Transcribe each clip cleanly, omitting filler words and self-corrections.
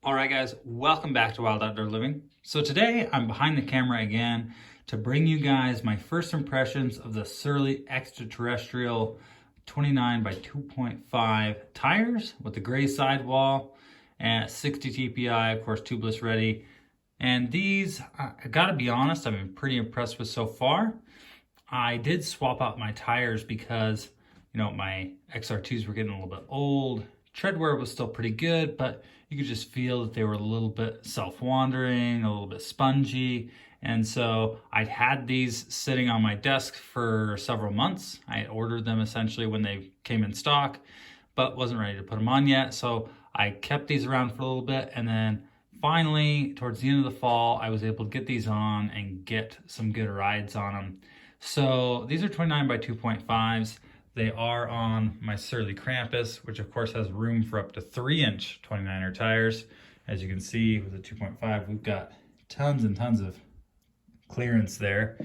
All right, guys, welcome back to Wild Outdoor Living. So today I'm behind the camera again to bring you guys my first impressions of the Surly Extraterrestrial 29 by 2.5 tires with the gray sidewall and 60 TPI, of course, tubeless ready. And these, I gotta be honest, I've been pretty impressed with so far. I did swap out my tires because, my XR2s were getting a little bit old. Tread wear was still pretty good, but you could just feel that they were a little bit self-wandering, a little bit spongy. And so I'd had these sitting on my desk for several months. I ordered them essentially when they came in stock, but wasn't ready to put them on yet. So I kept these around for a little bit, and then finally, towards the end of the fall, I was able to get these on and get some good rides on them. So these are 29 by 2.5s. They are on my Surly Krampus, which of course has room for up to 3-inch 29er tires. As you can see with the 2.5, we've got tons and tons of clearance there.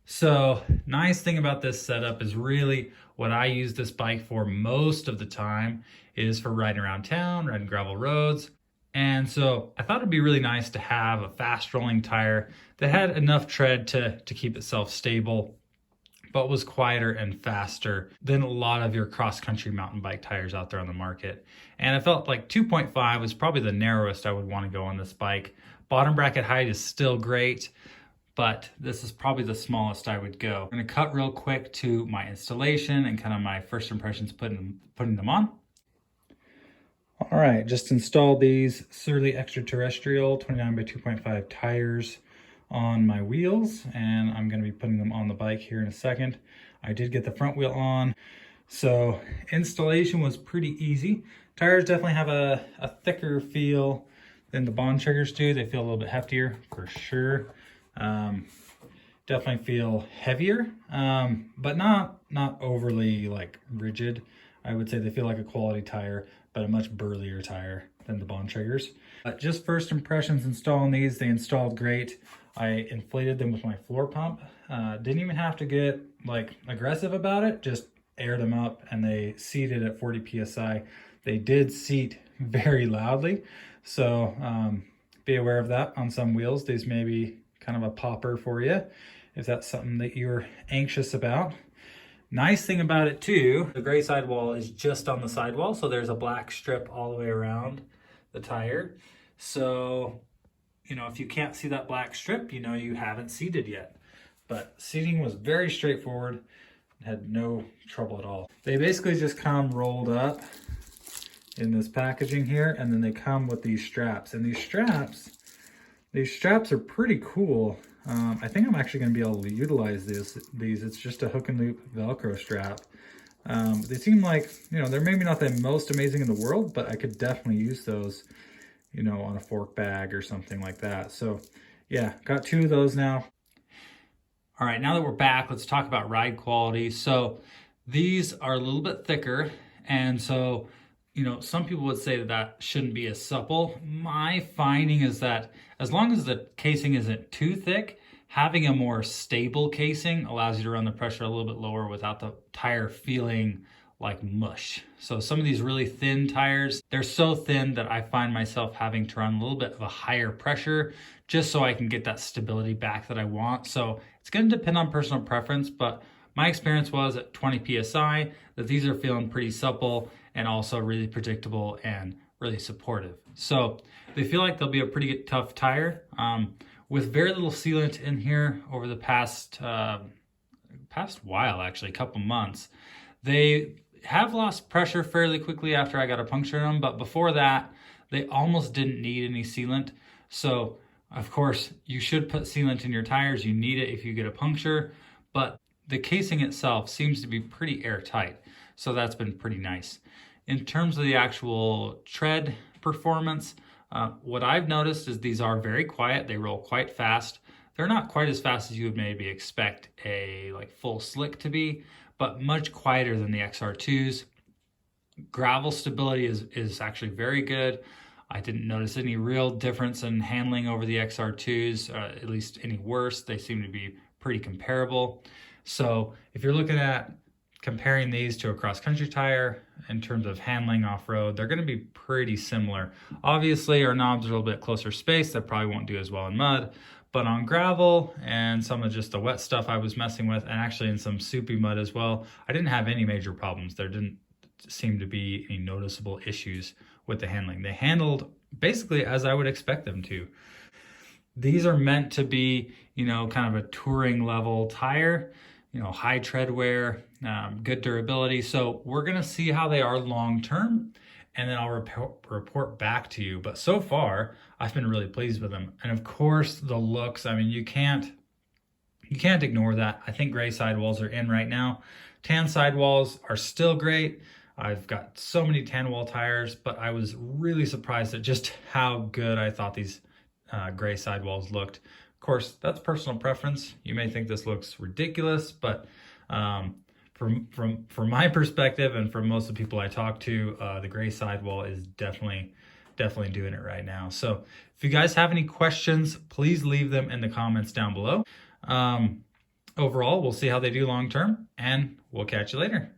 So nice thing about this setup is really what I use this bike for most of the time is for riding around town, riding gravel roads. And so I thought it'd be really nice to have a fast rolling tire that had enough tread to keep itself stable, but was quieter and faster than a lot of your cross-country mountain bike tires out there on the market. And I felt like 2.5 was probably the narrowest I would want to go on this bike. Bottom bracket height is still great, but this is probably the smallest I would go. I'm gonna cut real quick to my installation and kind of my first impressions putting them on. All right, just installed these Surly Extraterrestrial 29 by 2.5 tires on my wheels, and I'm going to be putting them on the bike here in a second. I did get the front wheel on, so installation was pretty easy. Tires definitely have a thicker feel than the Bontrager's do. They feel a little bit heftier for sure. Definitely feel heavier, but not overly like rigid. I would say they feel like a quality tire, but a much burlier tire than the Bontrager's. Just first impressions installing these, they installed great. I inflated them with my floor pump. Didn't even have to get like aggressive about it, just aired them up, and they seated at 40 PSI. They did seat very loudly, so be aware of that on some wheels. These may be kind of a popper for you if that's something that you're anxious about. Nice thing about it too, the gray sidewall is just on the sidewall, so there's a black strip all the way around the tire. So, if you can't see that black strip, you haven't seated yet. But seating was very straightforward, had no trouble at all. They basically just come rolled up in this packaging here, and then they come with these straps. And these straps are pretty cool. I think I'm actually going to be able to utilize these. It's just a hook and loop Velcro strap. They seem like, they're maybe not the most amazing in the world, but I could definitely use those, on a fork bag or something like that. So yeah, got 2 of those now. All right, now that we're back, let's talk about ride quality. So these are a little bit thicker, and so some people would say that shouldn't be as supple. My finding is that as long as the casing isn't too thick, having a more stable casing allows you to run the pressure a little bit lower without the tire feeling like mush. So some of these really thin tires, they're so thin that I find myself having to run a little bit of a higher pressure just so I can get that stability back that I want. So it's going to depend on personal preference, but my experience was at 20 PSI that these are feeling pretty supple and also really predictable and really supportive. So they feel like they'll be a pretty tough tire. With very little sealant in here over the past while, actually, a couple months. They have lost pressure fairly quickly after I got a puncture in them, but before that, they almost didn't need any sealant. So, of course, you should put sealant in your tires. You need it if you get a puncture, but the casing itself seems to be pretty airtight. So that's been pretty nice. In terms of the actual tread performance, what I've noticed is these are very quiet. They roll quite fast. They're not quite as fast as you would maybe expect a full slick to be, but much quieter than the XR2s. Gravel stability is actually very good. I didn't notice any real difference in handling over the XR2s, at least any worse. They seem to be pretty comparable. So if you're looking at comparing these to a cross-country tire in terms of handling off-road, they're going to be pretty similar. Obviously, our knobs are a little bit closer spaced. That probably won't do as well in mud. But on gravel and some of just the wet stuff I was messing with, and actually in some soupy mud as well, I didn't have any major problems. There didn't seem to be any noticeable issues with the handling. They handled basically as I would expect them to. These are meant to be, you know, kind of a touring level tire, you know, high tread wear, good durability. So we're going to see how they are long term, and then I'll report back to you. But so far, I've been really pleased with them. And of course, the looks, I mean, you can't ignore that. I think gray sidewalls are in right now. Tan sidewalls are still great. I've got so many tan wall tires, but I was really surprised at just how good I thought these gray sidewalls looked. Of course, that's personal preference. You may think this looks ridiculous, but from my perspective and from most of the people I talk to, the gray sidewall is definitely doing it right now. So if you guys have any questions, please leave them in the comments down below. Overall, we'll see how they do long term, and we'll catch you later.